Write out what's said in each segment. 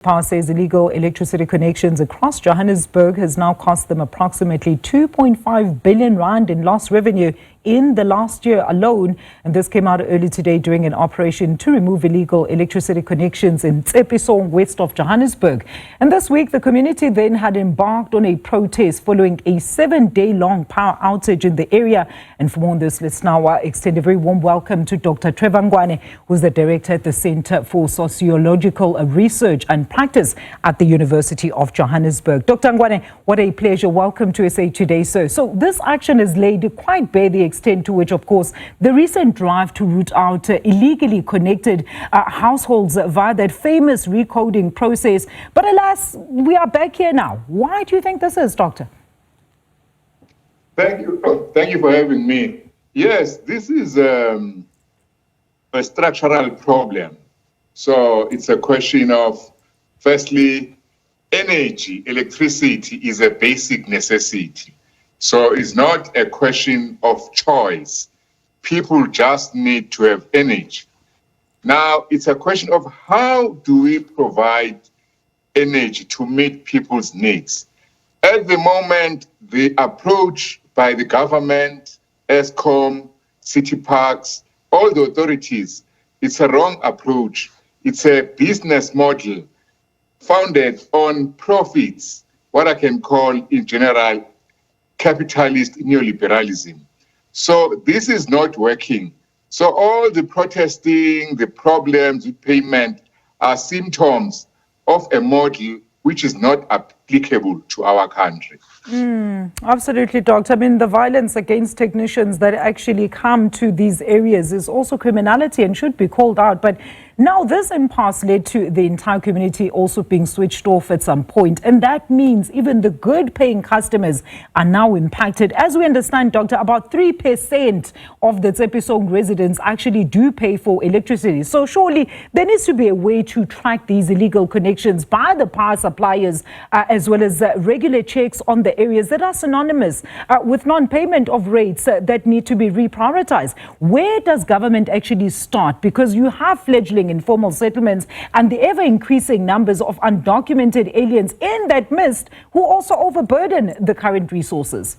Power says illegal electricity connections across Johannesburg has now cost them approximately 2.5 billion rand in lost revenue in the last year alone. And this came out early today during an operation to remove illegal electricity connections in Tshepisong, west of Johannesburg. And this week, the community then had embarked on a protest following a 7-day-long power outage in the area. And for more on this, let's now extend a very warm welcome to Dr. Trevor Ngwane, who's the director at the Center for Sociological Research and Practice at the University of Johannesburg. Dr. Ngwane, what a pleasure. Welcome to SA Today, sir. So this action has laid quite bare the extent to which, of course, the recent drive to root out illegally connected households via that famous recoding process. But alas, we are back here now. Why do you think this is, Doctor? Thank you. Thank you for having me. Yes, this is a structural problem. So it's a question of, firstly, energy, electricity is a basic necessity. So it's not a question of choice. People just need to have energy. Now, it's a question of how do we provide energy to meet people's needs. At the moment, the approach by the government, Eskom, city parks, all the authorities, it's a wrong approach. It's a business model founded on profits, what I can call in general capitalist neoliberalism. So this is not working. So all the protesting, the problems with payment are symptoms of a model which is not applicable to our country. Absolutely, Doctor. I mean, the violence against technicians that actually come to these areas is also criminality and should be called out. But now this impasse led to the entire community also being switched off at some point. And that means even the good paying customers are now impacted. As we understand, Doctor, about 3% of the Tshepisong residents actually do pay for electricity. So surely there needs to be a way to track these illegal connections by the power suppliers, as well as regular checks on the areas that are synonymous with non-payment of rates that need to be reprioritized. Where does government actually start? Because you have fledgling informal settlements and the ever-increasing numbers of undocumented aliens in that midst who also overburden the current resources.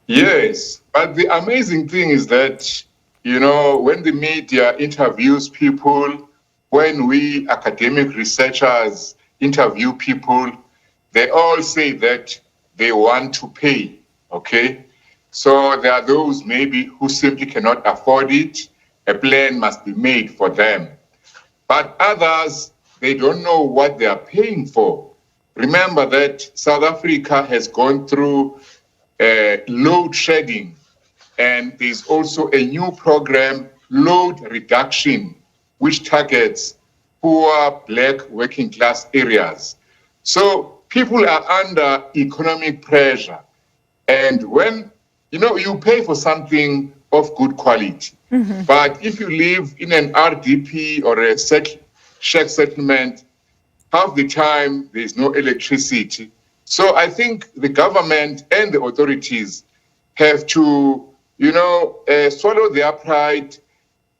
Yes, but the amazing thing is that, you know, when the media interviews people, when we academic researchers interview people, they all say that they want to pay, okay? So there are those maybe who simply cannot afford it. A plan must be made for them. But others, they don't know what they are paying for. Remember that South Africa has gone through load shedding, and there's also a new program, load reduction, which targets poor Black working class areas. So people are under economic pressure. And when, you know, you pay for something of good quality, but if you live in an RDP or a shack settlement, half the time there's no electricity. So I think the government and the authorities have to, you know, swallow their pride,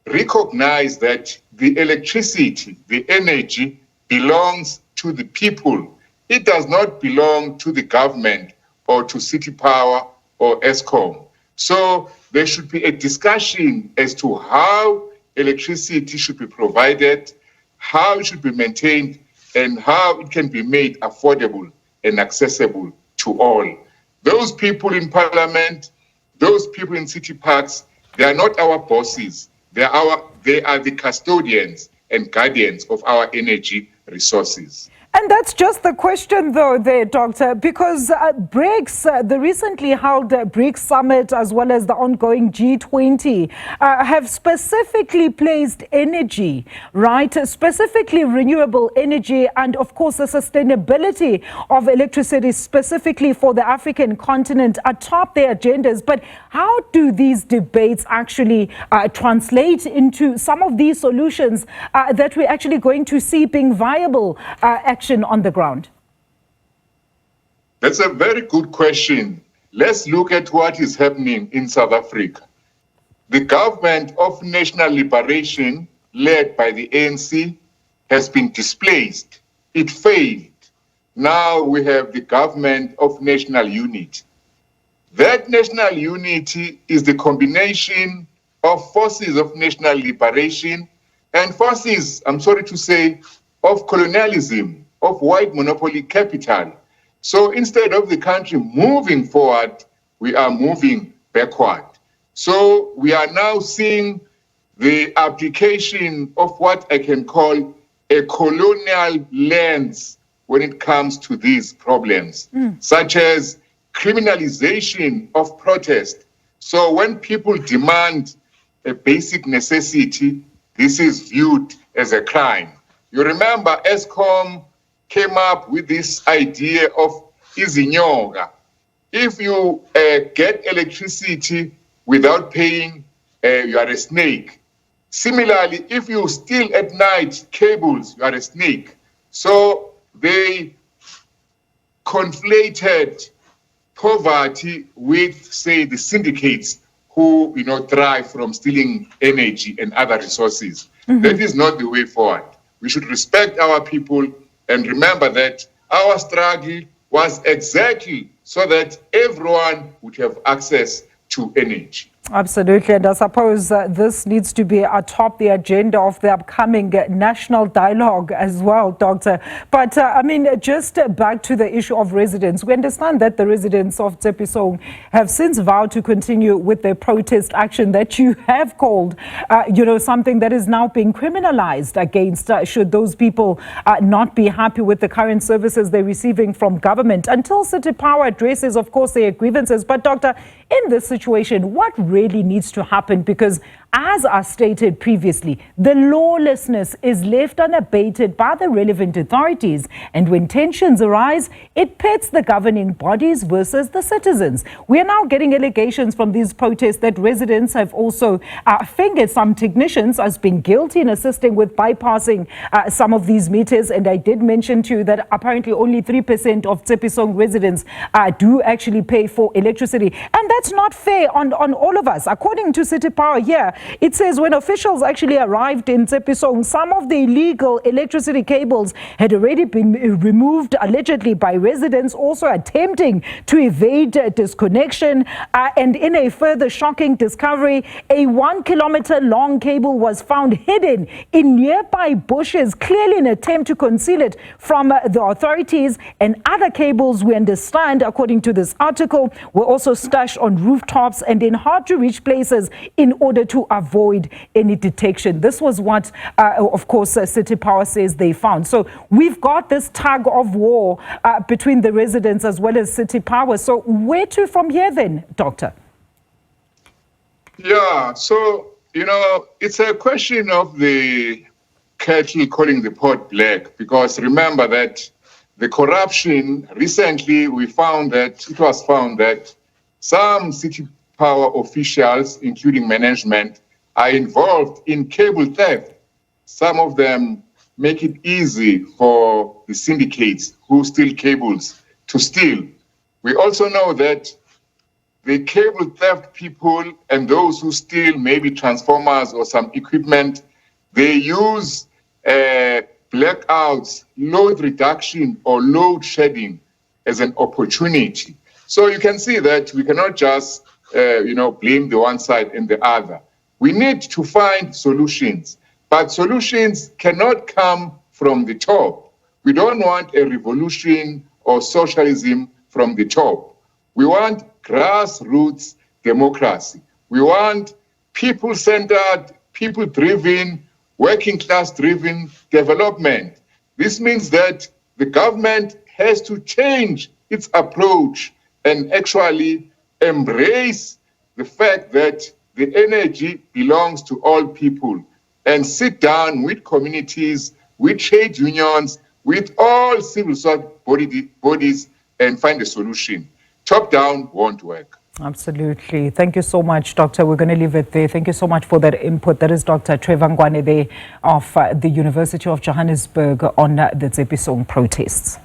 recognize that the electricity, the energy belongs to the people. It does not belong to the government or to City Power or Eskom. So there should be a discussion as to how electricity should be provided, how it should be maintained, and how it can be made affordable and accessible to all. Those people in parliament, those people in city parks, they are not our bosses. They are the custodians and guardians of our energy resources. And that's just the question, though, there, Doctor, because BRICS, the recently held BRICS summit, as well as the ongoing G20, have specifically placed energy, right? Specifically renewable energy and, of course, the sustainability of electricity, specifically for the African continent, atop their agendas. But how do these debates actually translate into some of these solutions that we're actually going to see being viable on the ground? That's a very good question. Let's look at what is happening in South Africa. The government of national liberation, led by the ANC, has been displaced. It failed. Now we have the government of national unity. That national unity is the combination of forces of national liberation and forces, I'm sorry to say, of colonialism, of white monopoly capital. So instead of the country moving forward, we are moving backward. So we are now seeing the application of what I can call a colonial lens when it comes to these problems, such as criminalization of protest. So when people demand a basic necessity, this is viewed as a crime. You remember Eskom came up with this idea of izinyoka. If you get electricity without paying, you are a snake. Similarly, if you steal at night cables, you are a snake. So they conflated poverty with, say, the syndicates who, thrive from stealing energy and other resources. That is not the way forward. We should respect our people and remember that our struggle was exactly so that everyone would have access to energy. Absolutely, and I suppose this needs to be atop the agenda of the upcoming national dialogue as well, Doctor. But just back to the issue of residents. We understand that the residents of Tshepisong have since vowed to continue with their protest action that you have called, something that is now being criminalized against should those people not be happy with the current services they're receiving from government until City Power addresses, of course, their grievances. But Doctor, in this situation, what really needs to happen? Because as I stated previously, the lawlessness is left unabated by the relevant authorities. And when tensions arise, it pits the governing bodies versus the citizens. We are now getting allegations from these protests that residents have also fingered some technicians as being guilty in assisting with bypassing some of these meters. And I did mention to you that apparently only 3% of Tshepisong residents do actually pay for electricity. And that's not fair on all of us. According to City Power here, it says when officials actually arrived in Tshepisong, some of the illegal electricity cables had already been removed, allegedly by residents also attempting to evade disconnection. And in a further shocking discovery, a 1 kilometer long cable was found hidden in nearby bushes, clearly an attempt to conceal it from the authorities. And other cables, we understand, according to this article, were also stashed on rooftops and in hard-to-reach places in order to avoid any detection. This was what, of course, City Power says they found. So we've got this tug of war between the residents as well as City Power. So where to from here then, Doctor? Yeah, so, it's a question of the kettle calling the pot black, because remember that the corruption, recently it was found that some City Power officials, including management, are involved in cable theft. Some of them make it easy for the syndicates who steal cables to steal. We also know that the cable theft people and those who steal maybe transformers or some equipment, they use blackouts, load reduction or load shedding as an opportunity. So you can see that we cannot just blame the one side and the other. We need to find solutions, but solutions cannot come from the top. We don't want a revolution or socialism from the top. We want grassroots democracy. We want people-centered, people-driven, working-class-driven development. This means that the government has to change its approach and actually embrace the fact that the energy belongs to all people and sit down with communities, with trade unions, with all civil society bodies and find a solution. Top down won't work. Absolutely. Thank you so much, Doctor. We're going to leave it there. Thank you so much for that input. That is Dr. Trevor Ngwane there of the University of Johannesburg on the Tshepisong protests.